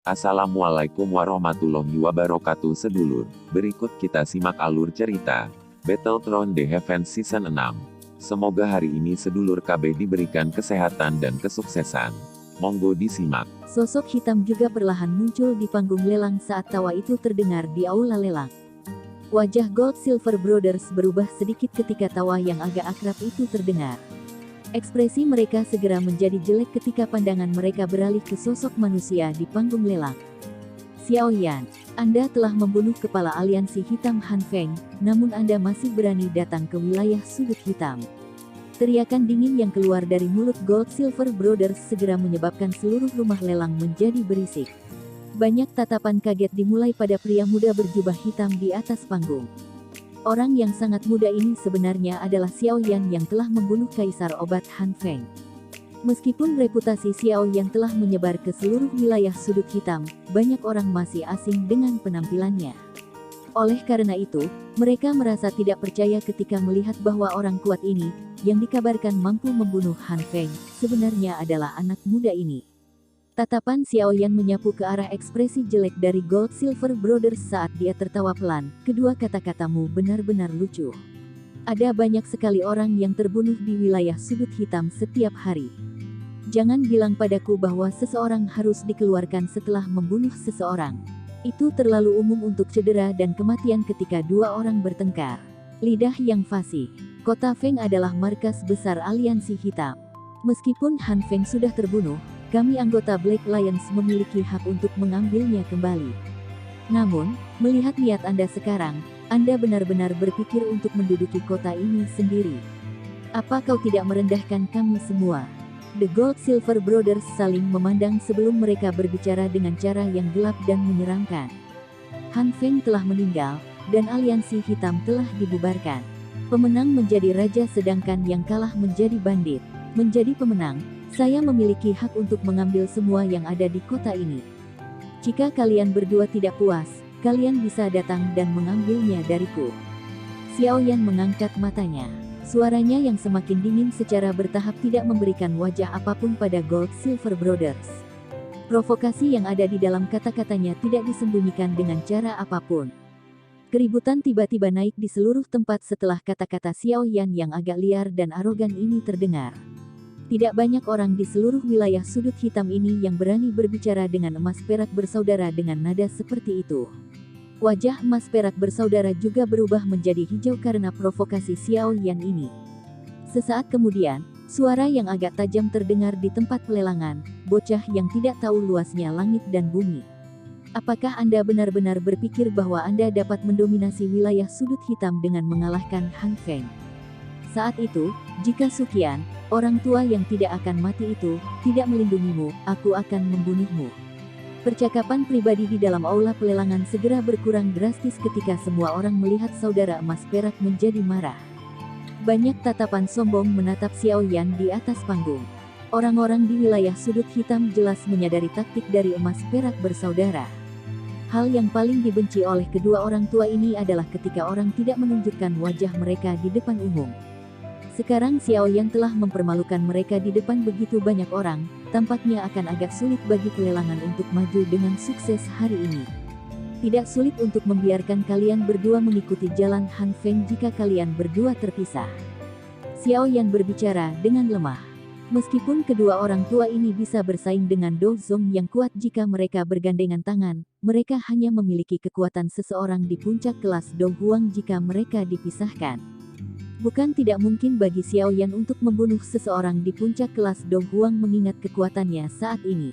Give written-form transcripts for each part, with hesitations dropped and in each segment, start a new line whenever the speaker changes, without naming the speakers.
Assalamualaikum warahmatullahi wabarakatuh sedulur. Berikut kita simak alur cerita Battletron The Heaven Season 6. Semoga hari ini sedulur KB diberikan kesehatan dan kesuksesan. Monggo disimak.
Sosok hitam juga perlahan muncul di panggung lelang saat tawa itu terdengar di aula lelang. Wajah Gold Silver Brothers berubah sedikit ketika tawa yang agak akrab itu terdengar. Ekspresi mereka segera menjadi jelek ketika pandangan mereka beralih ke sosok manusia di panggung lelang. Xiao Yan, Anda telah membunuh kepala aliansi hitam Han Feng, namun Anda masih berani datang ke wilayah sudut hitam. Teriakan dingin yang keluar dari mulut Gold Silver Brothers segera menyebabkan seluruh rumah lelang menjadi berisik. Banyak tatapan kaget dimulai pada pria muda berjubah hitam di atas panggung. Orang yang sangat muda ini sebenarnya adalah Xiao Yan yang telah membunuh Kaisar Obat Han Feng. Meskipun reputasi Xiao Yan telah menyebar ke seluruh wilayah sudut hitam, banyak orang masih asing dengan penampilannya. Oleh karena itu, mereka merasa tidak percaya ketika melihat bahwa orang kuat ini, yang dikabarkan mampu membunuh Han Feng, sebenarnya adalah anak muda ini. Tatapan Xiao Yan menyapu ke arah ekspresi jelek dari Gold Silver Brothers saat dia tertawa pelan. Kedua kata-katamu benar-benar lucu. Ada banyak sekali orang yang terbunuh di wilayah sudut hitam setiap hari. Jangan bilang padaku bahwa seseorang harus dikeluarkan setelah membunuh seseorang. Itu terlalu umum untuk cedera dan kematian ketika dua orang bertengkar. Lidah yang fasih. Kota Feng adalah markas besar aliansi hitam. Meskipun Han Feng sudah terbunuh, kami anggota Black Lions memiliki hak untuk mengambilnya kembali. Namun, melihat niat Anda sekarang, Anda benar-benar berpikir untuk menduduki kota ini sendiri. Apa kau tidak merendahkan kami semua? The Gold Silver Brothers saling memandang sebelum mereka berbicara dengan cara yang gelap dan menyeramkan. Han Feng telah meninggal, dan aliansi hitam telah dibubarkan. Pemenang menjadi raja sedangkan yang kalah menjadi bandit. Menjadi pemenang, saya memiliki hak untuk mengambil semua yang ada di kota ini. Jika kalian berdua tidak puas, kalian bisa datang dan mengambilnya dariku. Xiao Yan mengangkat matanya. Suaranya yang semakin dingin secara bertahap tidak memberikan wajah apapun pada Gold Silver Brothers. Provokasi yang ada di dalam kata-katanya tidak disembunyikan dengan cara apapun. Keributan tiba-tiba naik di seluruh tempat setelah kata-kata Xiao Yan yang agak liar dan arogan ini terdengar. Tidak banyak orang di seluruh wilayah sudut hitam ini yang berani berbicara dengan emas perak bersaudara dengan nada seperti itu. Wajah emas perak bersaudara juga berubah menjadi hijau karena provokasi Xiao Yan ini. Sesaat kemudian, suara yang agak tajam terdengar di tempat pelelangan, bocah yang tidak tahu luasnya langit dan bumi. Apakah Anda benar-benar berpikir bahwa Anda dapat mendominasi wilayah sudut hitam dengan mengalahkan Han Feng? Saat itu, jika Sukian, orang tua yang tidak akan mati itu, tidak melindungimu, aku akan membunuhmu. Percakapan pribadi di dalam aula pelelangan segera berkurang drastis ketika semua orang melihat saudara emas perak menjadi marah. Banyak tatapan sombong menatap Xiao Yan di atas panggung. Orang-orang di wilayah sudut hitam jelas menyadari taktik dari emas perak bersaudara. Hal yang paling dibenci oleh kedua orang tua ini adalah ketika orang tidak menunjukkan wajah mereka di depan umum. Sekarang Xiao Yan telah mempermalukan mereka di depan begitu banyak orang, tampaknya akan agak sulit bagi pelelangan untuk maju dengan sukses hari ini. Tidak sulit untuk membiarkan kalian berdua mengikuti jalan Han Feng jika kalian berdua terpisah. Xiao Yan berbicara dengan lemah. Meskipun kedua orang tua ini bisa bersaing dengan Do Zong yang kuat jika mereka bergandengan tangan, mereka hanya memiliki kekuatan seseorang di puncak kelas Do Huang jika mereka dipisahkan. Bukan tidak mungkin bagi Xiao Yan untuk membunuh seseorang di puncak kelas Do Huang mengingat kekuatannya saat ini.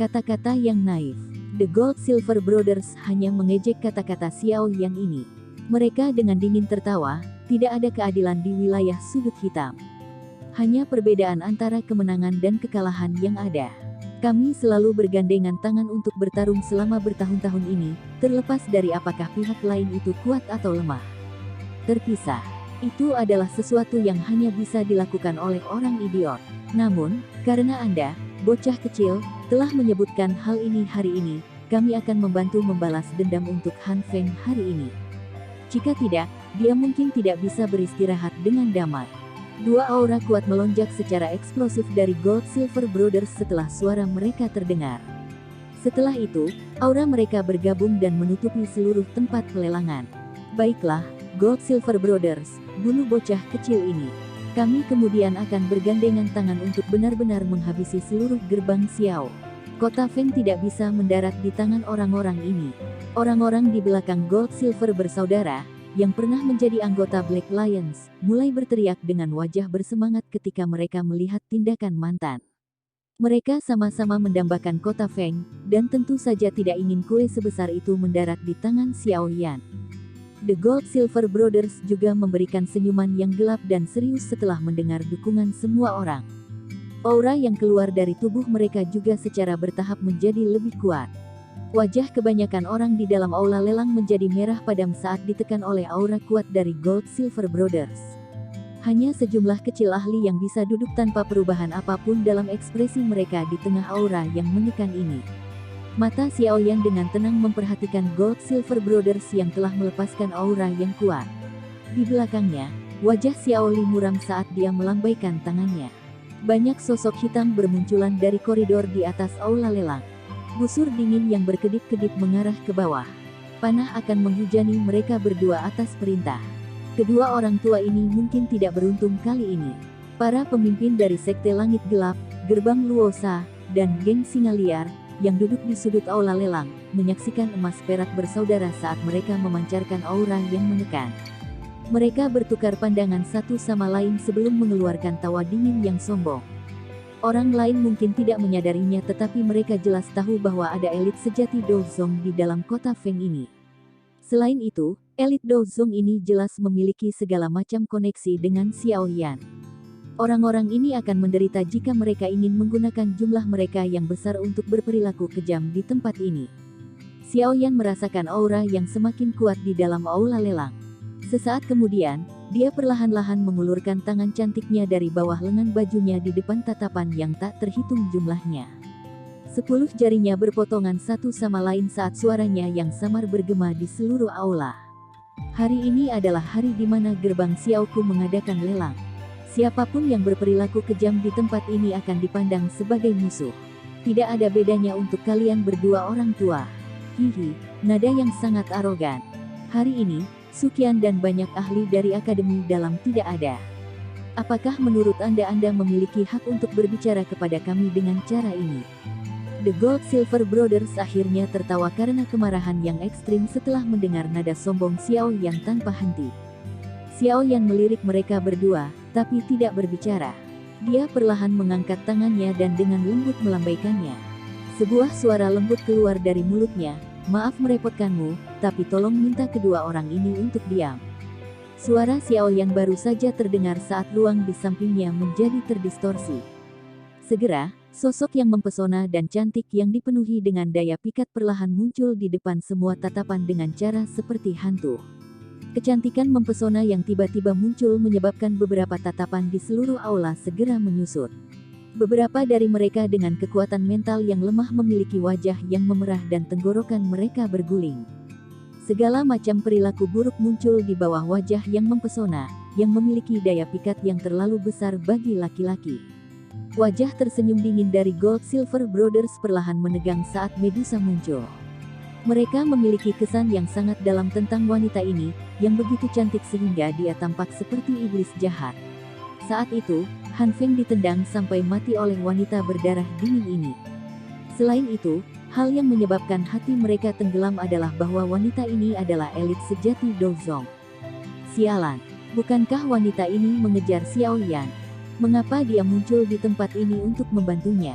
Kata-kata yang naif. The Gold Silver Brothers hanya mengejek kata-kata Xiao Yan ini. Mereka dengan dingin tertawa, tidak ada keadilan di wilayah sudut hitam. Hanya perbedaan antara kemenangan dan kekalahan yang ada. Kami selalu bergandengan tangan untuk bertarung selama bertahun-tahun ini, terlepas dari apakah pihak lain itu kuat atau lemah. Terpisah. Itu adalah sesuatu yang hanya bisa dilakukan oleh orang idiot. Namun, karena Anda, bocah kecil, telah menyebutkan hal ini hari ini, kami akan membantu membalas dendam untuk Han Feng hari ini. Jika tidak, dia mungkin tidak bisa beristirahat dengan damai. Dua aura kuat melonjak secara eksplosif dari Gold Silver Brothers setelah suara mereka terdengar. Setelah itu, aura mereka bergabung dan menutupi seluruh tempat pelelangan. Baiklah, Gold Silver Brothers, bunuh bocah kecil ini. Kami kemudian akan bergandengan tangan untuk benar-benar menghabisi seluruh gerbang Xiao. Kota Feng tidak bisa mendarat di tangan orang-orang ini. Orang-orang di belakang Gold Silver bersaudara, yang pernah menjadi anggota Black Lions, mulai berteriak dengan wajah bersemangat ketika mereka melihat tindakan mantan. Mereka sama-sama mendambakan kota Feng, dan tentu saja tidak ingin kue sebesar itu mendarat di tangan Xiao Yan. The Gold Silver Brothers juga memberikan senyuman yang gelap dan serius setelah mendengar dukungan semua orang. Aura yang keluar dari tubuh mereka juga secara bertahap menjadi lebih kuat. Wajah kebanyakan orang di dalam aula lelang menjadi merah padam saat ditekan oleh aura kuat dari Gold Silver Brothers. Hanya sejumlah kecil ahli yang bisa duduk tanpa perubahan apapun dalam ekspresi mereka di tengah aura yang menekan ini. Mata Xiao Yan dengan tenang memperhatikan Gold Silver Brothers yang telah melepaskan aura yang kuat. Di belakangnya, wajah Xiao Li muram saat dia melambaikan tangannya. Banyak sosok hitam bermunculan dari koridor di atas aula lelang. Busur dingin yang berkedip-kedip mengarah ke bawah. Panah akan menghujani mereka berdua atas perintah. Kedua orang tua ini mungkin tidak beruntung kali ini. Para pemimpin dari Sekte Langit Gelap, Gerbang Luosa, dan Geng Singa Liar, yang duduk di sudut aula lelang, menyaksikan emas perak bersaudara saat mereka memancarkan aura yang menekan. Mereka bertukar pandangan satu sama lain sebelum mengeluarkan tawa dingin yang sombong. Orang lain mungkin tidak menyadarinya tetapi mereka jelas tahu bahwa ada elit sejati Dozong di dalam kota Feng ini. Selain itu, elit Dozong ini jelas memiliki segala macam koneksi dengan Xiao Yan. Orang-orang ini akan menderita jika mereka ingin menggunakan jumlah mereka yang besar untuk berperilaku kejam di tempat ini. Xiao Yan merasakan aura yang semakin kuat di dalam aula lelang. Sesaat kemudian, dia perlahan-lahan mengulurkan tangan cantiknya dari bawah lengan bajunya di depan tatapan yang tak terhitung jumlahnya. 10 jarinya berpotongan satu sama lain saat suaranya yang samar bergema di seluruh aula. Hari ini adalah hari di mana gerbang Xiaoku mengadakan lelang. Siapapun yang berperilaku kejam di tempat ini akan dipandang sebagai musuh. Tidak ada bedanya untuk kalian berdua orang tua. Hihi, nada yang sangat arogan. Hari ini, Sukian dan banyak ahli dari akademi dalam tidak ada. Apakah menurut Anda memiliki hak untuk berbicara kepada kami dengan cara ini? The Gold Silver Brothers akhirnya tertawa karena kemarahan yang ekstrim setelah mendengar nada sombong Xiao Yan tanpa henti. Xiao Yan melirik mereka berdua, tapi tidak berbicara. Dia perlahan mengangkat tangannya dan dengan lembut melambaikannya. Sebuah suara lembut keluar dari mulutnya, "Maaf merepotkanmu, tapi tolong minta kedua orang ini untuk diam." Suara Xiao Yan baru saja terdengar saat ruang di sampingnya menjadi terdistorsi. Segera, sosok yang mempesona dan cantik yang dipenuhi dengan daya pikat perlahan muncul di depan semua tatapan dengan cara seperti hantu. Kecantikan mempesona yang tiba-tiba muncul menyebabkan beberapa tatapan di seluruh aula segera menyusut. Beberapa dari mereka dengan kekuatan mental yang lemah memiliki wajah yang memerah dan tenggorokan mereka berguling. Segala macam perilaku buruk muncul di bawah wajah yang mempesona, yang memiliki daya pikat yang terlalu besar bagi laki-laki. Wajah tersenyum dingin dari Gold Silver Brothers perlahan menegang saat Medusa muncul. Mereka memiliki kesan yang sangat dalam tentang wanita ini, yang begitu cantik sehingga dia tampak seperti iblis jahat. Saat itu, Han Feng ditendang sampai mati oleh wanita berdarah dingin ini. Selain itu, hal yang menyebabkan hati mereka tenggelam adalah bahwa wanita ini adalah elit sejati Dozong. Sialan, bukankah wanita ini mengejar Xiao Yan? Mengapa dia muncul di tempat ini untuk membantunya?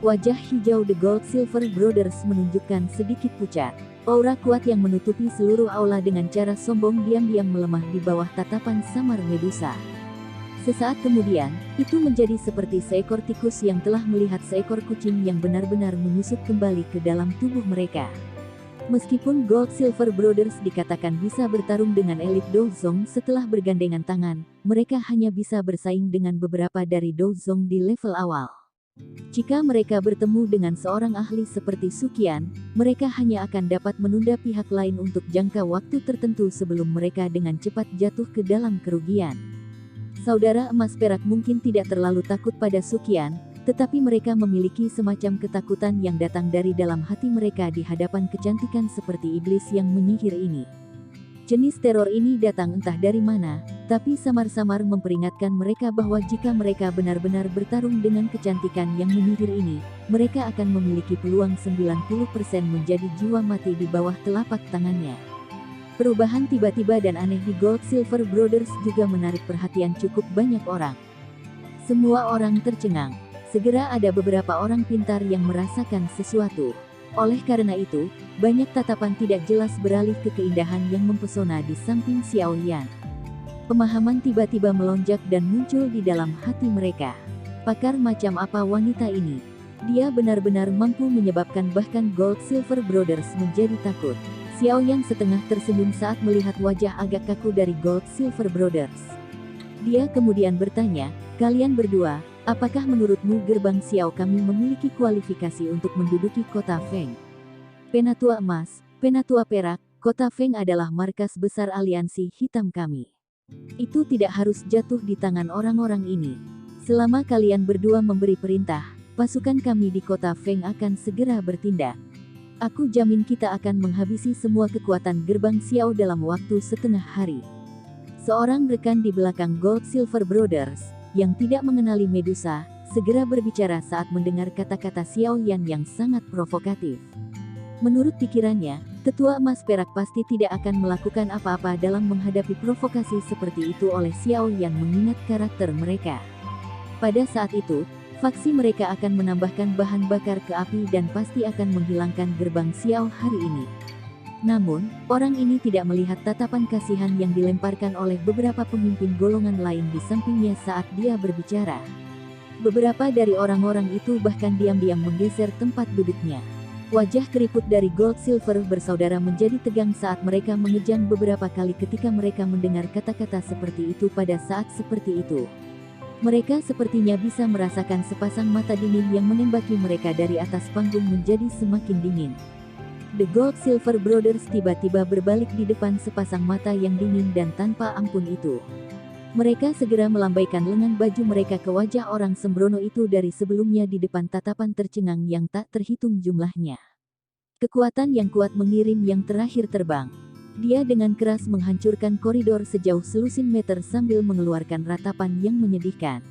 Wajah hijau The Gold Silver Brothers menunjukkan sedikit pucat. Aura kuat yang menutupi seluruh aula dengan cara sombong diam-diam melemah di bawah tatapan samar Medusa. Sesaat kemudian, itu menjadi seperti seekor tikus yang telah melihat seekor kucing yang benar-benar menyusup kembali ke dalam tubuh mereka. Meskipun Gold Silver Brothers dikatakan bisa bertarung dengan elit Dozong setelah bergandengan tangan, mereka hanya bisa bersaing dengan beberapa dari Dozong di level awal. Jika mereka bertemu dengan seorang ahli seperti Sukian, mereka hanya akan dapat menunda pihak lain untuk jangka waktu tertentu sebelum mereka dengan cepat jatuh ke dalam kerugian. Saudara emas perak mungkin tidak terlalu takut pada Sukian, Tetapi mereka memiliki semacam ketakutan yang datang dari dalam hati mereka di hadapan kecantikan seperti iblis yang menyihir ini. Jenis teror ini datang entah dari mana, tapi samar-samar memperingatkan mereka bahwa jika mereka benar-benar bertarung dengan kecantikan yang menyihir ini, mereka akan memiliki peluang 90% menjadi jiwa mati di bawah telapak tangannya. Perubahan tiba-tiba dan aneh di Gold Silver Brothers juga menarik perhatian cukup banyak orang. Semua orang tercengang. Segera ada beberapa orang pintar yang merasakan sesuatu. Oleh karena itu, banyak tatapan tidak jelas beralih ke keindahan yang mempesona di samping Xiao Yan. Pemahaman tiba-tiba melonjak dan muncul di dalam hati mereka. Pakar macam apa wanita ini? Dia benar-benar mampu menyebabkan bahkan Gold Silver Brothers menjadi takut. Xiao Yan setengah tersenyum saat melihat wajah agak kaku dari Gold Silver Brothers. Dia kemudian bertanya, "Kalian berdua, apakah menurutmu gerbang Xiao kami memiliki kualifikasi untuk menduduki kota Feng?" Penatua emas, penatua perak, kota Feng adalah markas besar aliansi hitam kami. Itu tidak harus jatuh di tangan orang-orang ini. Selama kalian berdua memberi perintah, pasukan kami di kota Feng akan segera bertindak. Aku jamin kita akan menghabisi semua kekuatan gerbang Xiao dalam waktu setengah hari. Seorang rekan di belakang Gold Silver Brothers, yang tidak mengenali Medusa, segera berbicara saat mendengar kata-kata Xiao Yan yang sangat provokatif. Menurut pikirannya, tetua emas perak pasti tidak akan melakukan apa-apa dalam menghadapi provokasi seperti itu oleh Xiao Yan mengingat karakter mereka. Pada saat itu, faksi mereka akan menambahkan bahan bakar ke api dan pasti akan menghilangkan gerbang Xiao hari ini. Namun, orang ini tidak melihat tatapan kasihan yang dilemparkan oleh beberapa pemimpin golongan lain di sampingnya saat dia berbicara. Beberapa dari orang-orang itu bahkan diam-diam menggeser tempat duduknya. Wajah keriput dari Gold Silver bersaudara menjadi tegang saat mereka mengejang beberapa kali ketika mereka mendengar kata-kata seperti itu pada saat seperti itu. Mereka sepertinya bisa merasakan sepasang mata dingin yang menembaki mereka dari atas panggung menjadi semakin dingin. The Gold Silver Brothers tiba-tiba berbalik di depan sepasang mata yang dingin dan tanpa ampun itu. Mereka segera melambaikan lengan baju mereka ke wajah orang sembrono itu dari sebelumnya di depan tatapan tercengang yang tak terhitung jumlahnya. Kekuatan yang kuat mengirim yang terakhir terbang. Dia dengan keras menghancurkan koridor sejauh selusin meter sambil mengeluarkan ratapan yang menyedihkan.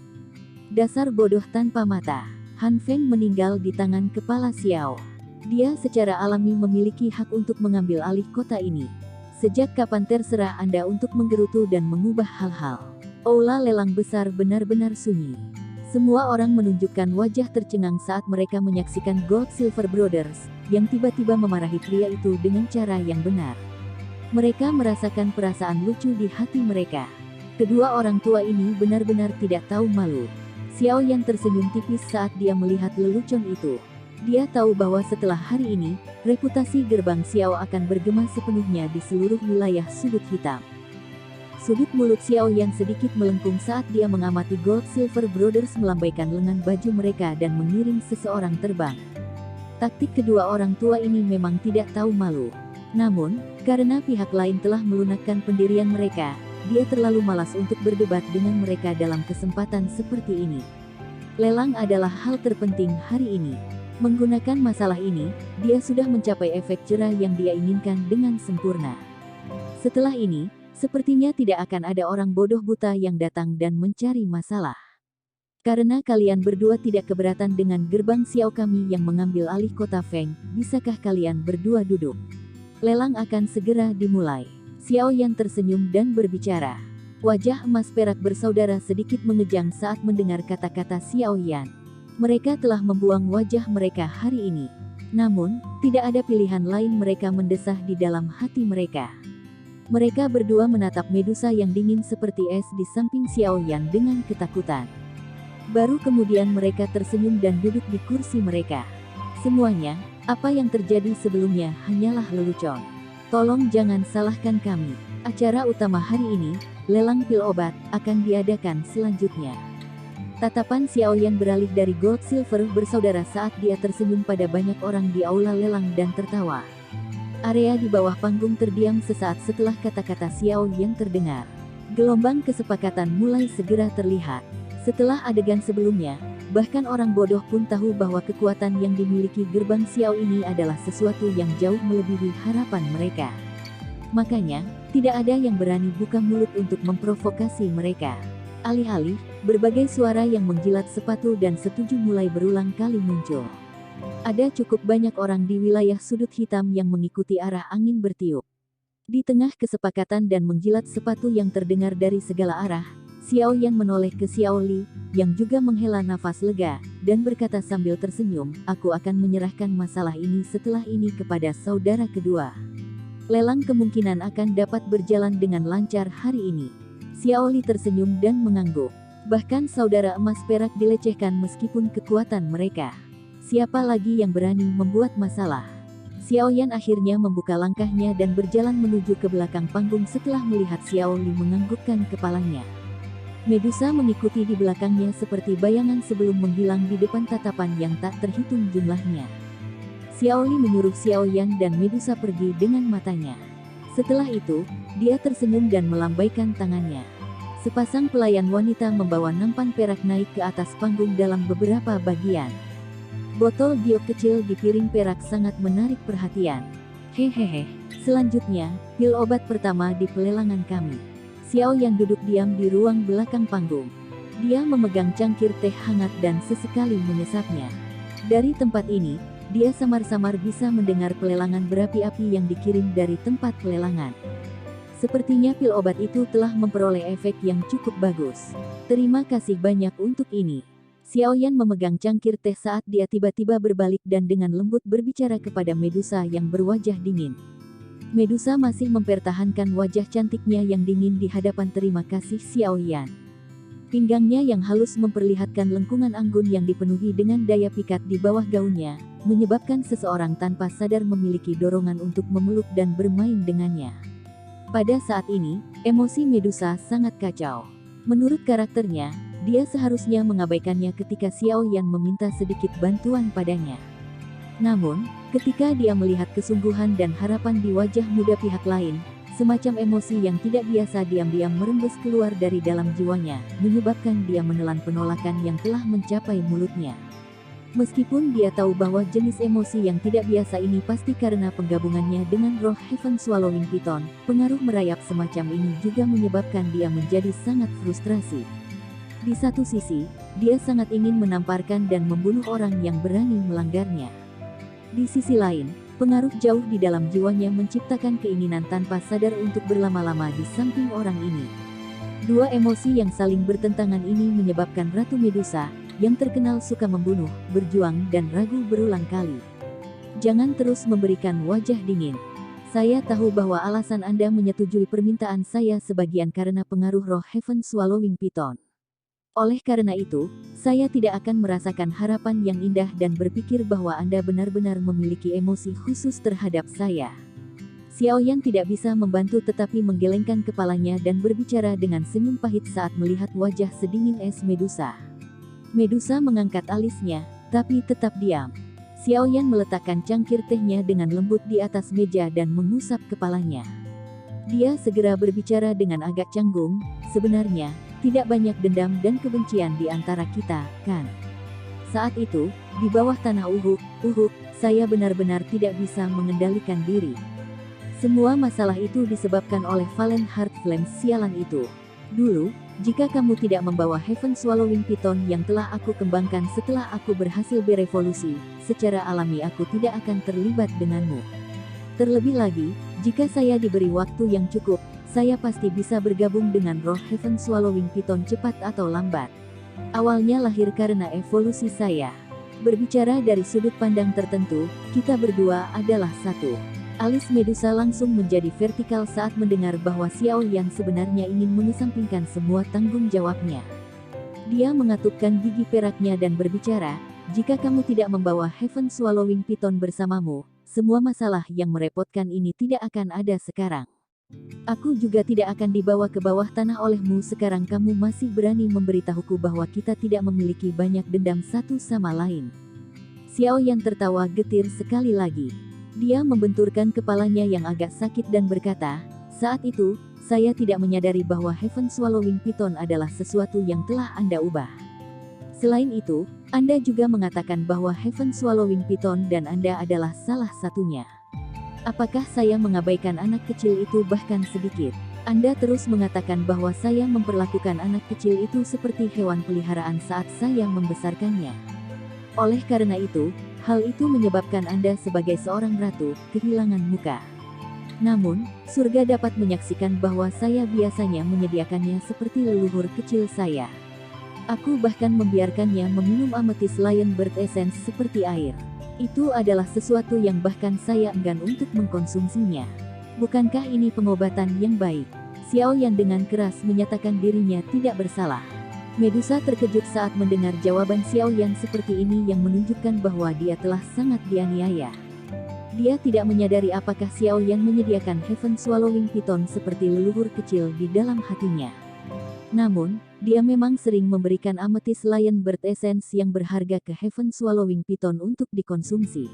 Dasar bodoh tanpa mata. Han Feng meninggal di tangan kepala Xiao. Dia secara alami memiliki hak untuk mengambil alih kota ini. Sejak kapan terserah Anda untuk menggerutu dan mengubah hal-hal. Aula lelang besar benar-benar sunyi. Semua orang menunjukkan wajah tercengang saat mereka menyaksikan Gold Silver Brothers, yang tiba-tiba memarahi pria itu dengan cara yang benar. Mereka merasakan perasaan lucu di hati mereka. Kedua orang tua ini benar-benar tidak tahu malu. Xiao Yan tersenyum tipis saat dia melihat lelucon itu. Dia tahu bahwa setelah hari ini, reputasi gerbang Xiao akan bergema sepenuhnya di seluruh wilayah sudut hitam. Sudut mulut Xiao Yan sedikit melengkung saat dia mengamati Gold Silver Brothers melambaikan lengan baju mereka dan mengiring seseorang terbang. Taktik kedua orang tua ini memang tidak tahu malu. Namun, karena pihak lain telah melunakkan pendirian mereka, dia terlalu malas untuk berdebat dengan mereka dalam kesempatan seperti ini. Lelang adalah hal terpenting hari ini. Menggunakan masalah ini, dia sudah mencapai efek jera yang dia inginkan dengan sempurna. Setelah ini, sepertinya tidak akan ada orang bodoh buta yang datang dan mencari masalah. Karena kalian berdua tidak keberatan dengan gerbang Xiao kami yang mengambil alih kota Feng, bisakah kalian berdua duduk? Lelang akan segera dimulai. Xiao Yan tersenyum dan berbicara. Wajah emas perak bersaudara sedikit mengejang saat mendengar kata-kata Xiao Yan. Mereka telah membuang wajah mereka hari ini. Namun, tidak ada pilihan lain mereka mendesah di dalam hati mereka. Mereka berdua menatap Medusa yang dingin seperti es di samping Xiao Yan dengan ketakutan. Baru kemudian mereka tersenyum dan duduk di kursi mereka. Semuanya, apa yang terjadi sebelumnya hanyalah lelucon. Tolong jangan salahkan kami. Acara utama hari ini, lelang pil obat, akan diadakan selanjutnya. Tatapan Xiao Yan beralih dari Gold Silver bersaudara saat dia tersenyum pada banyak orang di aula lelang dan tertawa. Area di bawah panggung terdiam sesaat setelah kata-kata Xiao Yan terdengar. Gelombang kesepakatan mulai segera terlihat. Setelah adegan sebelumnya, Bahkan orang bodoh pun tahu bahwa kekuatan yang dimiliki gerbang Xiao ini adalah sesuatu yang jauh melebihi harapan mereka. Makanya, tidak ada yang berani buka mulut untuk memprovokasi mereka. Alih-alih, berbagai suara yang menjilat sepatu dan setuju mulai berulang kali muncul. Ada cukup banyak orang di wilayah sudut hitam yang mengikuti arah angin bertiup. Di tengah kesepakatan dan menjilat sepatu yang terdengar dari segala arah, Xiao Yan menoleh ke Xiao Li, yang juga menghela nafas lega, dan berkata sambil tersenyum, aku akan menyerahkan masalah ini setelah ini kepada saudara kedua. Lelang kemungkinan akan dapat berjalan dengan lancar hari ini. Xiao Li tersenyum dan mengangguk. Bahkan saudara emas perak dilecehkan meskipun kekuatan mereka. Siapa lagi yang berani membuat masalah? Xiao Yan akhirnya membuka langkahnya dan berjalan menuju ke belakang panggung setelah melihat Xiao Li menganggukkan kepalanya. Medusa mengikuti di belakangnya seperti bayangan sebelum menghilang di depan tatapan yang tak terhitung jumlahnya. Xiao Li menyuruh Xiao Yan dan Medusa pergi dengan matanya. Setelah itu, dia tersenyum dan melambaikan tangannya. Sepasang pelayan wanita membawa nampan perak naik ke atas panggung dalam beberapa bagian. Botol giok kecil di piring perak sangat menarik perhatian. Hehehe, selanjutnya, pil obat pertama di pelelangan kami. Xiao Yan duduk diam di ruang belakang panggung. Dia memegang cangkir teh hangat dan sesekali menyesapnya. Dari tempat ini, dia samar-samar bisa mendengar pelelangan berapi-api yang dikirim dari tempat pelelangan. Sepertinya pil obat itu telah memperoleh efek yang cukup bagus. Terima kasih banyak untuk ini. Xiao Yan memegang cangkir teh saat dia tiba-tiba berbalik dan dengan lembut berbicara kepada Medusa yang berwajah dingin. Medusa masih mempertahankan wajah cantiknya yang dingin di hadapan terima kasih Xiao Yan. Pinggangnya yang halus memperlihatkan lengkungan anggun yang dipenuhi dengan daya pikat di bawah gaunnya, menyebabkan seseorang tanpa sadar memiliki dorongan untuk memeluk dan bermain dengannya. Pada saat ini, emosi Medusa sangat kacau. Menurut karakternya, dia seharusnya mengabaikannya ketika Xiao Yan meminta sedikit bantuan padanya. Namun, ketika dia melihat kesungguhan dan harapan di wajah muda pihak lain, semacam emosi yang tidak biasa diam-diam merembes keluar dari dalam jiwanya, menyebabkan dia menelan penolakan yang telah mencapai mulutnya. Meskipun dia tahu bahwa jenis emosi yang tidak biasa ini pasti karena penggabungannya dengan roh Heaven Swallowing Python, pengaruh merayap semacam ini juga menyebabkan dia menjadi sangat frustrasi. Di satu sisi, dia sangat ingin menamparkan dan membunuh orang yang berani melanggarnya. Di sisi lain, pengaruh jauh di dalam jiwanya menciptakan keinginan tanpa sadar untuk berlama-lama di samping orang ini. Dua emosi yang saling bertentangan ini menyebabkan Ratu Medusa, yang terkenal suka membunuh, berjuang dan ragu berulang kali. Jangan terus memberikan wajah dingin. Saya tahu bahwa alasan Anda menyetujui permintaan saya sebagian karena pengaruh roh Heaven Swallowing Python. Oleh karena itu, saya tidak akan merasakan harapan yang indah dan berpikir bahwa Anda benar-benar memiliki emosi khusus terhadap saya. Xiao Yan tidak bisa membantu tetapi menggelengkan kepalanya dan berbicara dengan senyum pahit saat melihat wajah sedingin es Medusa. Medusa mengangkat alisnya, tapi tetap diam. Xiao Yan meletakkan cangkir tehnya dengan lembut di atas meja dan mengusap kepalanya. Dia segera berbicara dengan agak canggung, sebenarnya, tidak banyak dendam dan kebencian di antara kita, kan? Saat itu, di bawah tanah Uhuk, saya benar-benar tidak bisa mengendalikan diri. Semua masalah itu disebabkan oleh Valen Heart Flame sialan itu. Dulu, jika kamu tidak membawa Heaven Swallowing Python yang telah aku kembangkan setelah aku berhasil berevolusi, secara alami aku tidak akan terlibat denganmu. Terlebih lagi, jika saya diberi waktu yang cukup, saya pasti bisa bergabung dengan roh Heaven Swallowing Python cepat atau lambat. Awalnya lahir karena evolusi saya. Berbicara dari sudut pandang tertentu, kita berdua adalah satu. Alis Medusa langsung menjadi vertikal saat mendengar bahwa Xiao Yan sebenarnya ingin mengesampingkan semua tanggung jawabnya. Dia mengatupkan gigi peraknya dan berbicara, jika kamu tidak membawa Heaven Swallowing Python bersamamu, semua masalah yang merepotkan ini tidak akan ada sekarang. Aku juga tidak akan dibawa ke bawah tanah olehmu. Sekarang kamu masih berani memberitahuku bahwa kita tidak memiliki banyak dendam satu sama lain. Xiao Yan tertawa getir sekali lagi. Dia membenturkan kepalanya yang agak sakit dan berkata, saat itu, saya tidak menyadari bahwa Heaven Swallowing Python adalah sesuatu yang telah Anda ubah. Selain itu, Anda juga mengatakan bahwa Heaven Swallowing Python dan Anda adalah salah satunya. Apakah saya mengabaikan anak kecil itu bahkan sedikit? Anda terus mengatakan bahwa saya memperlakukan anak kecil itu seperti hewan peliharaan saat saya membesarkannya. Oleh karena itu, hal itu menyebabkan Anda sebagai seorang ratu kehilangan muka. Namun, surga dapat menyaksikan bahwa saya biasanya menyediakannya seperti leluhur kecil saya. Aku bahkan membiarkannya meminum Amethyst Lion Bird Essence seperti air. Itu adalah sesuatu yang bahkan saya enggan untuk mengkonsumsinya. Bukankah ini pengobatan yang baik? Xiao Yan dengan keras menyatakan dirinya tidak bersalah. Medusa terkejut saat mendengar jawaban Xiao Yan seperti ini yang menunjukkan bahwa dia telah sangat dianiaya. Dia tidak menyadari apakah Xiao Yan menyediakan Heaven Swallowing Python seperti leluhur kecil di dalam hatinya. Namun, dia memang sering memberikan Amethyst Lion Bird Essence yang berharga ke Heaven Swallowing Python untuk dikonsumsi.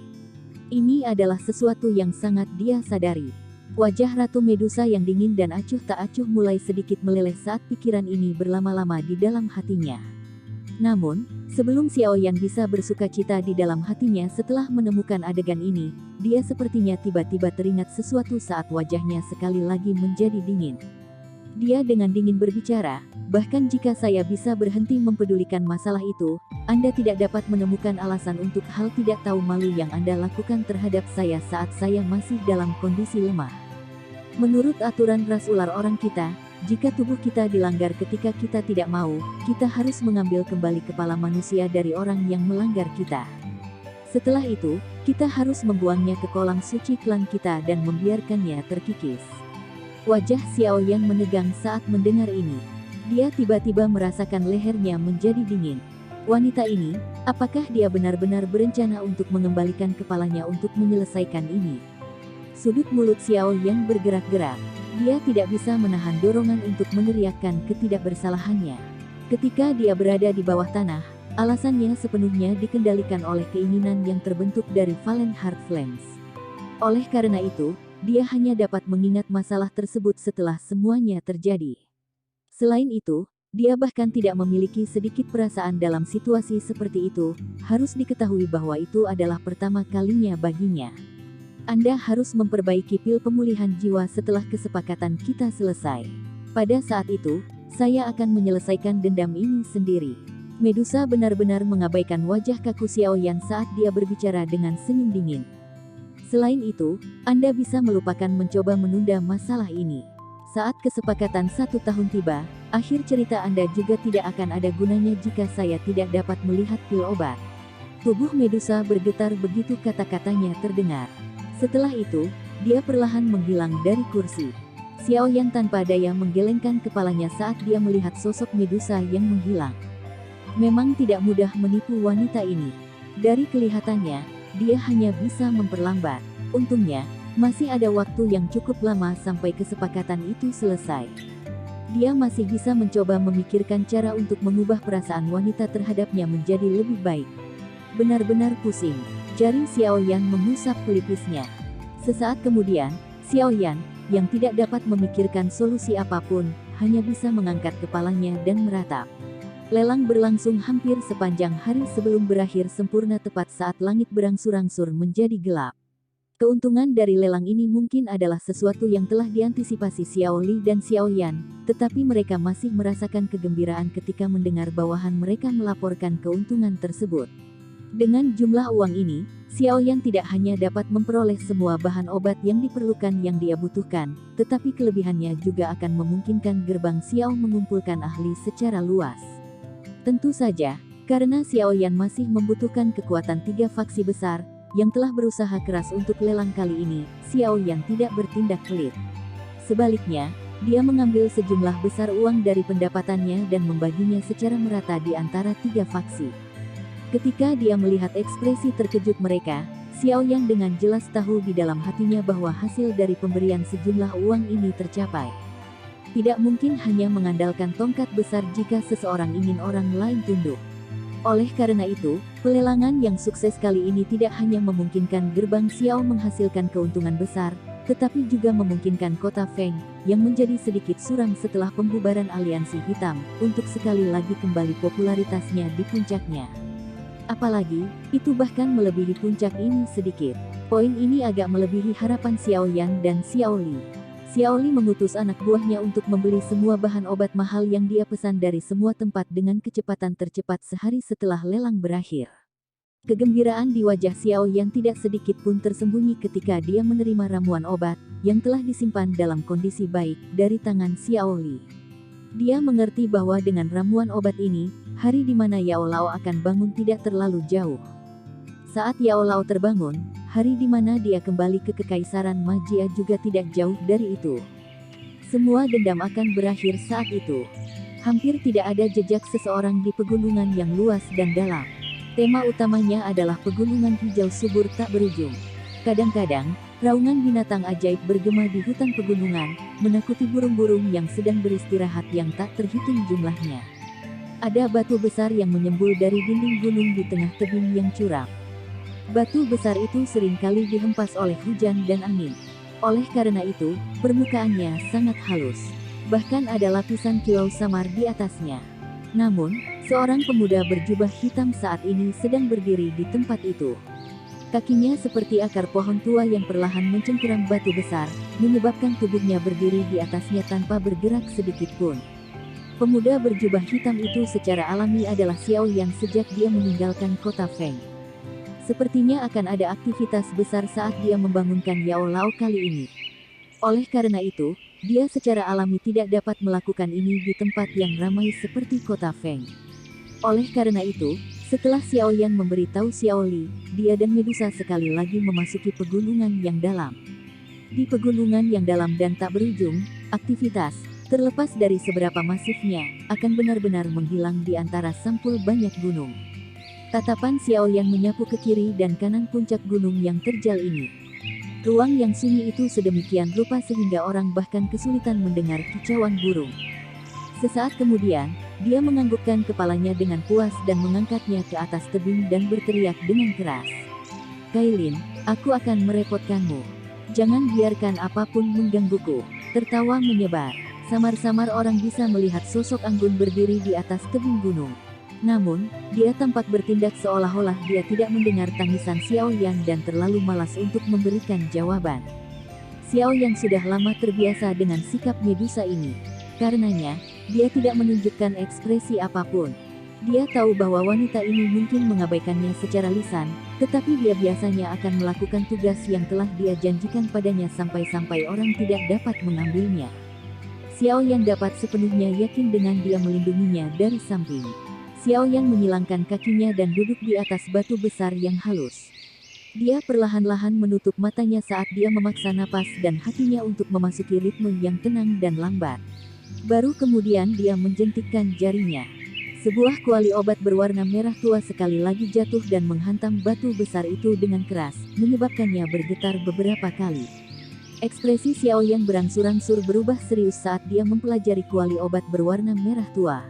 Ini adalah sesuatu yang sangat dia sadari. Wajah Ratu Medusa yang dingin dan acuh tak acuh mulai sedikit meleleh saat pikiran ini berlama-lama di dalam hatinya. Namun, sebelum Xiao Yan bisa bersukacita di dalam hatinya setelah menemukan adegan ini, dia sepertinya tiba-tiba teringat sesuatu saat wajahnya sekali lagi menjadi dingin. Dia dengan dingin berbicara, bahkan jika saya bisa berhenti mempedulikan masalah itu, Anda tidak dapat menemukan alasan untuk hal tidak tahu malu yang Anda lakukan terhadap saya saat saya masih dalam kondisi lemah. Menurut aturan ras ular orang kita, jika tubuh kita dilanggar ketika kita tidak mau, kita harus mengambil kembali kepala manusia dari orang yang melanggar kita. Setelah itu, kita harus membuangnya ke kolam suci klan kita dan membiarkannya terkikis. Wajah Xiao Yan menegang saat mendengar ini. Dia tiba-tiba merasakan lehernya menjadi dingin. Wanita ini, apakah dia benar-benar berencana untuk mengembalikan kepalanya untuk menyelesaikan ini? Sudut mulut Xiao Yan bergerak-gerak. Dia tidak bisa menahan dorongan untuk meneriakkan ketidakbersalahannya. Ketika dia berada di bawah tanah, alasannya sepenuhnya dikendalikan oleh keinginan yang terbentuk dari Valen Heart Flames. Oleh karena itu, dia hanya dapat mengingat masalah tersebut setelah semuanya terjadi. Selain itu, dia bahkan tidak memiliki sedikit perasaan dalam situasi seperti itu. Harus diketahui bahwa itu adalah pertama kalinya baginya. Anda harus memperbaiki pil pemulihan jiwa setelah kesepakatan kita selesai. Pada saat itu, saya akan menyelesaikan dendam ini sendiri. Medusa benar-benar mengabaikan wajah kaku Xiao Yan saat dia berbicara dengan senyum dingin. Selain itu, Anda bisa melupakan mencoba menunda masalah ini. Saat kesepakatan 1 tahun tiba, akhir cerita Anda juga tidak akan ada gunanya jika saya tidak dapat melihat pil obat. Tubuh Medusa bergetar begitu kata-katanya terdengar. Setelah itu, dia perlahan menghilang dari kursi. Xiao Yan tanpa daya menggelengkan kepalanya saat dia melihat sosok Medusa yang menghilang. Memang tidak mudah menipu wanita ini. Dari kelihatannya, dia hanya bisa memperlambat. Untungnya, masih ada waktu yang cukup lama sampai kesepakatan itu selesai. Dia masih bisa mencoba memikirkan cara untuk mengubah perasaan wanita terhadapnya menjadi lebih baik. Benar-benar pusing. Jari Xiao Yan mengusap pelipisnya. Sesaat kemudian, Xiao Yan, yang tidak dapat memikirkan solusi apapun, hanya bisa mengangkat kepalanya dan meratap. Lelang berlangsung hampir sepanjang hari sebelum berakhir sempurna tepat saat langit berangsur-angsur menjadi gelap. Keuntungan dari lelang ini mungkin adalah sesuatu yang telah diantisipasi Xiao Li dan Xiao Yan, tetapi mereka masih merasakan kegembiraan ketika mendengar bawahan mereka melaporkan keuntungan tersebut. Dengan jumlah uang ini, Xiao Yan tidak hanya dapat memperoleh semua bahan obat yang diperlukan yang dia butuhkan, tetapi kelebihannya juga akan memungkinkan gerbang Xiao mengumpulkan ahli secara luas. Tentu saja, karena Xiao Yan masih membutuhkan kekuatan 3 faksi besar, yang telah berusaha keras untuk lelang kali ini, Xiao Yan tidak bertindak pelit. Sebaliknya, dia mengambil sejumlah besar uang dari pendapatannya dan membaginya secara merata di antara 3 faksi. Ketika dia melihat ekspresi terkejut mereka, Xiao Yan dengan jelas tahu di dalam hatinya bahwa hasil dari pemberian sejumlah uang ini tercapai. Tidak mungkin hanya mengandalkan tongkat besar jika seseorang ingin orang lain tunduk. Oleh karena itu, pelelangan yang sukses kali ini tidak hanya memungkinkan gerbang Xiao menghasilkan keuntungan besar, tetapi juga memungkinkan kota Feng, yang menjadi sedikit suram setelah pembubaran aliansi hitam, untuk sekali lagi kembali popularitasnya di puncaknya. Apalagi, itu bahkan melebihi puncak ini sedikit. Poin ini agak melebihi harapan Xiao Yan dan Xiao Li. Xiao Li mengutus anak buahnya untuk membeli semua bahan obat mahal yang dia pesan dari semua tempat dengan kecepatan tercepat sehari setelah lelang berakhir. Kegembiraan di wajah Xiao Yan tidak sedikit pun tersembunyi ketika dia menerima ramuan obat, yang telah disimpan dalam kondisi baik, dari tangan Xiao Li. Dia mengerti bahwa dengan ramuan obat ini, hari di mana Yao Lao akan bangun tidak terlalu jauh. Saat Yao Lao terbangun, hari di mana dia kembali ke Kekaisaran Magia juga tidak jauh dari itu. Semua dendam akan berakhir saat itu. Hampir tidak ada jejak seseorang di pegunungan yang luas dan dalam. Tema utamanya adalah pegunungan hijau subur tak berujung. Kadang-kadang, raungan binatang ajaib bergema di hutan pegunungan, menakuti burung-burung yang sedang beristirahat yang tak terhitung jumlahnya. Ada batu besar yang menyembul dari dinding gunung di tengah tebing yang curam. Batu besar itu seringkali dihempas oleh hujan dan angin. Oleh karena itu, permukaannya sangat halus. Bahkan ada lapisan kilau samar di atasnya. Namun, seorang pemuda berjubah hitam saat ini sedang berdiri di tempat itu. Kakinya seperti akar pohon tua yang perlahan mencengkeram batu besar, menyebabkan tubuhnya berdiri di atasnya tanpa bergerak sedikit pun. Pemuda berjubah hitam itu secara alami adalah Xiao Yan sejak dia meninggalkan kota Feng. Sepertinya akan ada aktivitas besar saat dia membangunkan Yao Lao kali ini. Oleh karena itu, dia secara alami tidak dapat melakukan ini di tempat yang ramai seperti kota Feng. Oleh karena itu, setelah Xiao Yan memberitahu Xiao Li, dia dan Medusa sekali lagi memasuki pegunungan yang dalam. Di pegunungan yang dalam dan tak berujung, aktivitas, terlepas dari seberapa masifnya, akan benar-benar menghilang di antara sampul banyak gunung. Tatapan Xiao Yan menyapu ke kiri dan kanan puncak gunung yang terjal ini. Ruang yang sunyi itu sedemikian rupa sehingga orang bahkan kesulitan mendengar kicauan burung. Sesaat kemudian, dia menganggukkan kepalanya dengan puas dan mengangkatnya ke atas tebing dan berteriak dengan keras. "Kailin, aku akan merepotkanmu. Jangan biarkan apapun menggangguku." Tertawa menyebar. Samar-samar orang bisa melihat sosok anggun berdiri di atas tebing gunung. Namun, dia tampak bertindak seolah-olah dia tidak mendengar tangisan Xiao Yan dan terlalu malas untuk memberikan jawaban. Xiao Yan sudah lama terbiasa dengan sikap Medusa ini. Karenanya, dia tidak menunjukkan ekspresi apapun. Dia tahu bahwa wanita ini mungkin mengabaikannya secara lisan, tetapi dia biasanya akan melakukan tugas yang telah dia janjikan padanya sampai-sampai orang tidak dapat mengambilnya. Xiao Yan dapat sepenuhnya yakin dengan dia melindunginya dari samping. Xiao Yan menyilangkan kakinya dan duduk di atas batu besar yang halus. Dia perlahan-lahan menutup matanya saat dia memaksa napas dan hatinya untuk memasuki ritme yang tenang dan lambat. Baru kemudian dia menjentikkan jarinya. Sebuah kuali obat berwarna merah tua sekali lagi jatuh dan menghantam batu besar itu dengan keras, menyebabkannya bergetar beberapa kali. Ekspresi Xiao Yan berangsur-angsur berubah serius saat dia mempelajari kuali obat berwarna merah tua.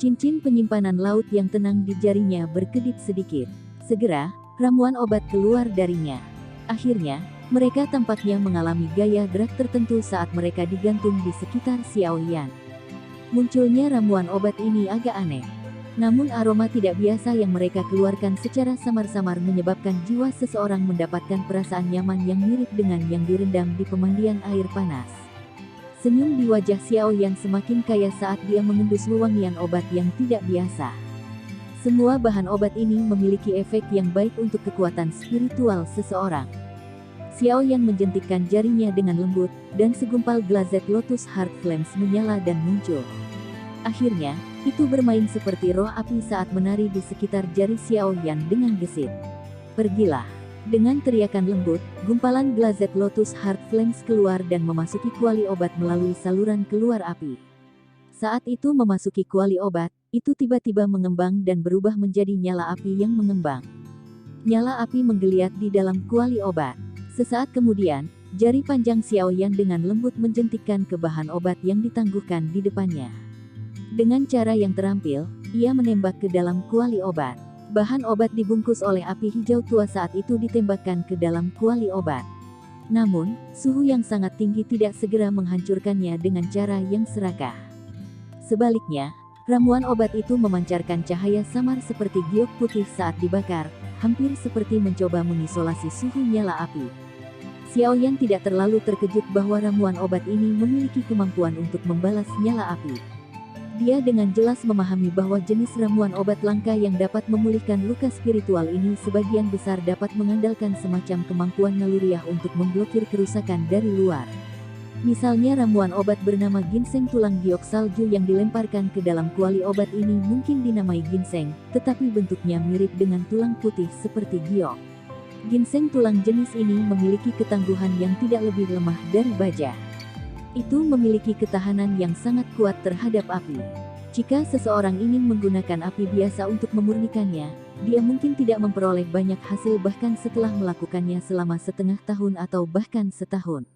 Cincin penyimpanan laut yang tenang di jarinya berkedip sedikit. Segera, ramuan obat keluar darinya. Akhirnya, mereka tampaknya mengalami gaya gerak tertentu saat mereka digantung di sekitar Xiao Yan. Munculnya ramuan obat ini agak aneh. Namun aroma tidak biasa yang mereka keluarkan secara samar-samar menyebabkan jiwa seseorang mendapatkan perasaan nyaman yang mirip dengan yang direndam di pemandian air panas. Senyum di wajah Xiao Yan semakin kaya saat dia mengendus wewangian obat yang tidak biasa. Semua bahan obat ini memiliki efek yang baik untuk kekuatan spiritual seseorang. Xiao Yan menjentikkan jarinya dengan lembut, dan segumpal glazet Lotus Heart Flames menyala dan muncul. Akhirnya, itu bermain seperti roh api saat menari di sekitar jari Xiao Yan dengan gesit. "Pergilah." Dengan teriakan lembut, gumpalan glazet Lotus Heart Flames keluar dan memasuki kuali obat melalui saluran keluar api. Saat itu memasuki kuali obat, itu tiba-tiba mengembang dan berubah menjadi nyala api yang mengembang. Nyala api menggeliat di dalam kuali obat. Sesaat kemudian, jari panjang Xiao Yan dengan lembut menjentikkan ke bahan obat yang ditangguhkan di depannya. Dengan cara yang terampil, ia menembak ke dalam kuali obat. Bahan obat dibungkus oleh api hijau tua saat itu ditembakkan ke dalam kuali obat. Namun, suhu yang sangat tinggi tidak segera menghancurkannya dengan cara yang serakah. Sebaliknya, ramuan obat itu memancarkan cahaya samar seperti giok putih saat dibakar, hampir seperti mencoba mengisolasi suhu nyala api. Xiaoyan tidak terlalu terkejut bahwa ramuan obat ini memiliki kemampuan untuk membalas nyala api. Dia dengan jelas memahami bahwa jenis ramuan obat langka yang dapat memulihkan luka spiritual ini sebagian besar dapat mengandalkan semacam kemampuan naluriah untuk memblokir kerusakan dari luar. Misalnya ramuan obat bernama ginseng tulang giok salju yang dilemparkan ke dalam kuali obat ini mungkin dinamai ginseng, tetapi bentuknya mirip dengan tulang putih seperti giok. Ginseng tulang jenis ini memiliki ketangguhan yang tidak lebih lemah dari baja. Itu memiliki ketahanan yang sangat kuat terhadap api. Jika seseorang ingin menggunakan api biasa untuk memurnikannya, dia mungkin tidak memperoleh banyak hasil bahkan setelah melakukannya selama setengah tahun atau bahkan setahun.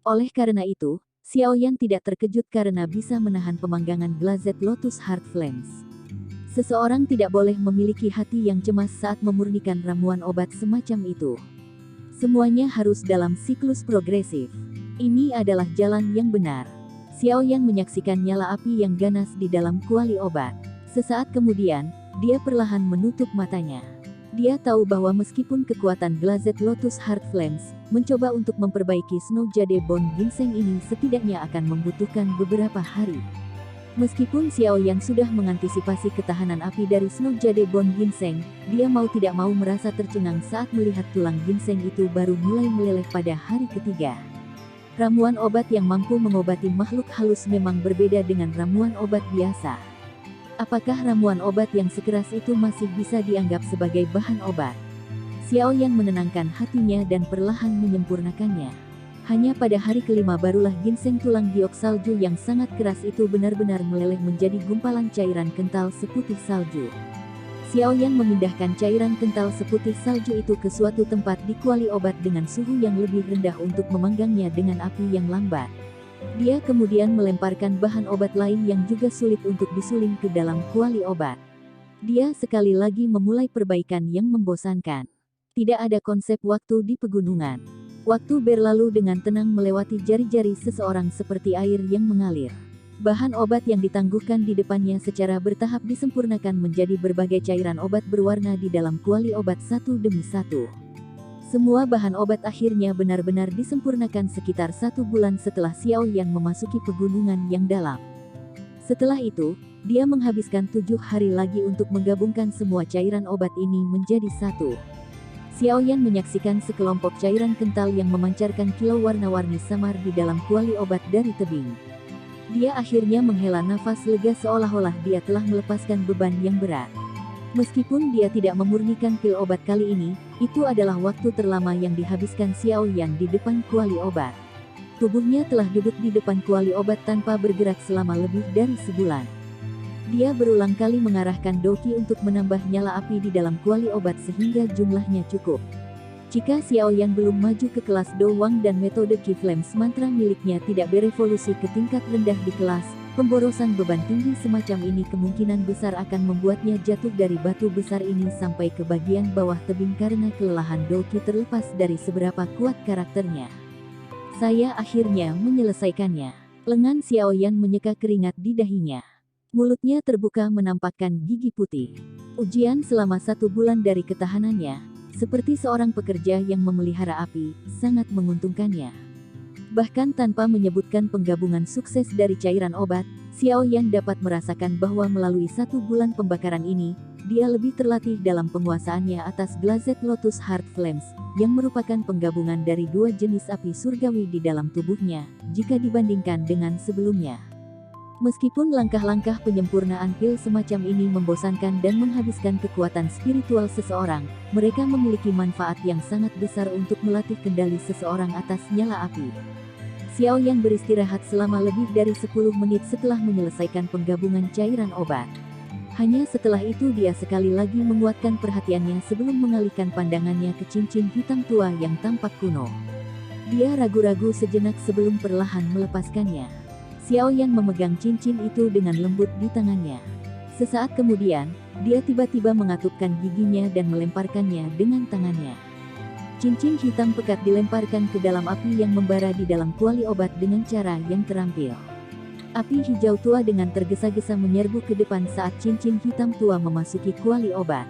Oleh karena itu, Xiaoyan tidak terkejut karena bisa menahan pemanggangan Glazed Lotus Heart Flames. Seseorang tidak boleh memiliki hati yang cemas saat memurnikan ramuan obat semacam itu. Semuanya harus dalam siklus progresif. Ini adalah jalan yang benar. Xiaoyan menyaksikan nyala api yang ganas di dalam kuali obat. Sesaat kemudian, dia perlahan menutup matanya. Dia tahu bahwa meskipun kekuatan Glazed Lotus Heart Flames mencoba untuk memperbaiki Snow Jade Bone Ginseng ini setidaknya akan membutuhkan beberapa hari. Meskipun Xiaoyan sudah mengantisipasi ketahanan api dari Snow Jade Bone Ginseng, dia mau tidak mau merasa tercengang saat melihat tulang ginseng itu baru mulai meleleh pada hari ketiga. Ramuan obat yang mampu mengobati makhluk halus memang berbeda dengan ramuan obat biasa. Apakah ramuan obat yang sekeras itu masih bisa dianggap sebagai bahan obat? Xiaoyan menenangkan hatinya dan perlahan menyempurnakannya. Hanya pada hari kelima barulah ginseng tulang giok salju yang sangat keras itu benar-benar meleleh menjadi gumpalan cairan kental seputih salju. Xiaoyan memindahkan cairan kental seputih salju itu ke suatu tempat di kuali obat dengan suhu yang lebih rendah untuk memanggangnya dengan api yang lambat. Dia kemudian melemparkan bahan obat lain yang juga sulit untuk disuling ke dalam kuali obat. Dia sekali lagi memulai perbaikan yang membosankan. Tidak ada konsep waktu di pegunungan. Waktu berlalu dengan tenang melewati jari-jari seseorang seperti air yang mengalir. Bahan obat yang ditangguhkan di depannya secara bertahap disempurnakan menjadi berbagai cairan obat berwarna di dalam kuali obat satu demi satu. Semua bahan obat akhirnya benar-benar disempurnakan sekitar 1 bulan setelah Xiaoyan memasuki pegunungan yang dalam. Setelah itu, dia menghabiskan 7 hari lagi untuk menggabungkan semua cairan obat ini menjadi satu. Xiaoyan menyaksikan sekelompok cairan kental yang memancarkan kilau warna-warni samar di dalam kuali obat dari tebing. Dia akhirnya menghela nafas lega seolah-olah dia telah melepaskan beban yang berat. Meskipun dia tidak memurnikan pil obat kali ini, itu adalah waktu terlama yang dihabiskan Xiaoyan di depan kuali obat. Tubuhnya telah duduk di depan kuali obat tanpa bergerak selama lebih dari sebulan. Dia berulang kali mengarahkan Doki untuk menambah nyala api di dalam kuali obat sehingga jumlahnya cukup. Jika Xiaoyan belum maju ke kelas Dowang dan metode Qi Flames mantra miliknya tidak berevolusi ke tingkat rendah di kelas, pemborosan beban tinggi semacam ini kemungkinan besar akan membuatnya jatuh dari batu besar ini sampai ke bagian bawah tebing karena kelelahan Doki terlepas dari seberapa kuat karakternya. Saya akhirnya menyelesaikannya. Lengan Xiaoyan menyeka keringat di dahinya. Mulutnya terbuka menampakkan gigi putih. Ujian selama 1 bulan dari ketahanannya, seperti seorang pekerja yang memelihara api, sangat menguntungkannya. Bahkan tanpa menyebutkan penggabungan sukses dari cairan obat, Xiaoyan dapat merasakan bahwa melalui 1 bulan pembakaran ini, dia lebih terlatih dalam penguasaannya atas Glazed Lotus Heart Flames, yang merupakan penggabungan dari 2 jenis api surgawi di dalam tubuhnya, jika dibandingkan dengan sebelumnya. Meskipun langkah-langkah penyempurnaan pil semacam ini membosankan dan menghabiskan kekuatan spiritual seseorang, mereka memiliki manfaat yang sangat besar untuk melatih kendali seseorang atas nyala api. Xiaoyan beristirahat selama lebih dari 10 menit setelah menyelesaikan penggabungan cairan obat. Hanya setelah itu dia sekali lagi menguatkan perhatiannya sebelum mengalihkan pandangannya ke cincin hitam tua yang tampak kuno. Dia ragu-ragu sejenak sebelum perlahan melepaskannya. Xiaoyan memegang cincin itu dengan lembut di tangannya. Sesaat kemudian, dia tiba-tiba mengatupkan giginya dan melemparkannya dengan tangannya. Cincin hitam pekat dilemparkan ke dalam api yang membara di dalam kuali obat dengan cara yang terampil. Api hijau tua dengan tergesa-gesa menyerbu ke depan saat cincin hitam tua memasuki kuali obat.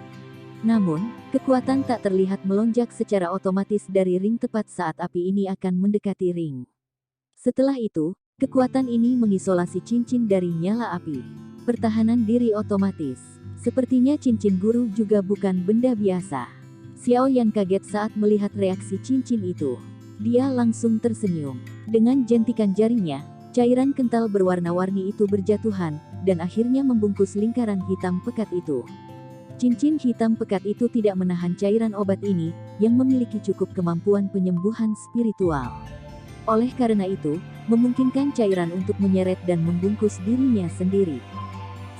Namun, kekuatan tak terlihat melonjak secara otomatis dari ring tepat saat api ini akan mendekati ring. Setelah itu, kekuatan ini mengisolasi cincin dari nyala api. Pertahanan diri otomatis. Sepertinya cincin guru juga bukan benda biasa. Xiao Yan kaget saat melihat reaksi cincin itu. Dia langsung tersenyum. Dengan jentikan jarinya, cairan kental berwarna-warni itu berjatuhan, dan akhirnya membungkus lingkaran hitam pekat itu. Cincin hitam pekat itu tidak menahan cairan obat ini, yang memiliki cukup kemampuan penyembuhan spiritual. Oleh karena itu, memungkinkan cairan untuk menyeret dan membungkus dirinya sendiri.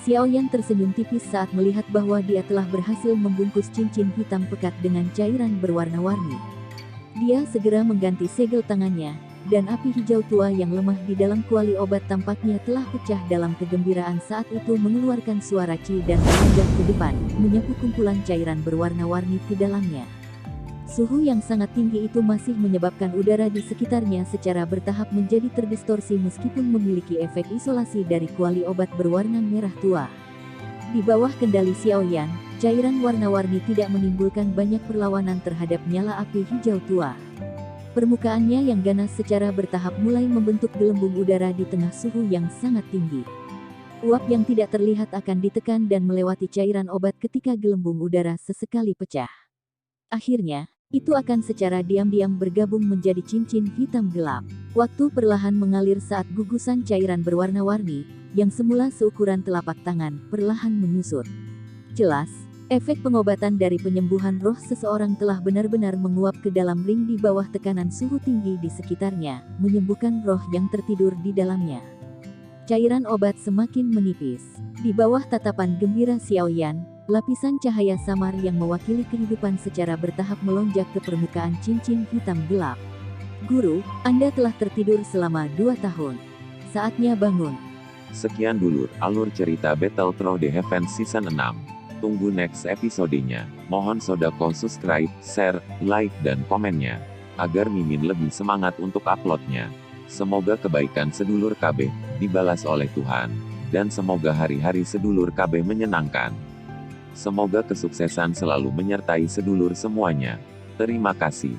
Xiao Yan tersenyum tipis saat melihat bahwa dia telah berhasil membungkus cincin hitam pekat dengan cairan berwarna-warni. Dia segera mengganti segel tangannya, dan api hijau tua yang lemah di dalam kuali obat tampaknya telah pecah dalam kegembiraan saat itu mengeluarkan suara ci dan melonjak ke depan, menyapu kumpulan cairan berwarna-warni ke dalamnya. Suhu yang sangat tinggi itu masih menyebabkan udara di sekitarnya secara bertahap menjadi terdistorsi meskipun memiliki efek isolasi dari kuali obat berwarna merah tua. Di bawah kendali Xiao Yan, cairan warna-warni tidak menimbulkan banyak perlawanan terhadap nyala api hijau tua. Permukaannya yang ganas secara bertahap mulai membentuk gelembung udara di tengah suhu yang sangat tinggi. Uap yang tidak terlihat akan ditekan dan melewati cairan obat ketika gelembung udara sesekali pecah. Akhirnya, itu akan secara diam-diam bergabung menjadi cincin hitam gelap. Waktu perlahan mengalir saat gugusan cairan berwarna-warni, yang semula seukuran telapak tangan, perlahan menyusut. Jelas, efek pengobatan dari penyembuhan roh seseorang telah benar-benar menguap ke dalam ring di bawah tekanan suhu tinggi di sekitarnya, menyembuhkan roh yang tertidur di dalamnya. Cairan obat semakin menipis. Di bawah tatapan gembira Xiao Yan, lapisan cahaya samar yang mewakili kehidupan secara bertahap melonjak ke permukaan cincin hitam gelap. Guru, Anda telah tertidur selama 2 tahun. Saatnya bangun.
Sekian dulu alur cerita Battletron The Heaven Season 6. Tunggu next episodenya. Mohon sodako subscribe, share, like, dan komennya. Agar Mimin lebih semangat untuk uploadnya. Semoga kebaikan sedulur KB dibalas oleh Tuhan. Dan semoga hari-hari sedulur KB menyenangkan. Semoga kesuksesan selalu menyertai sedulur semuanya. Terima kasih.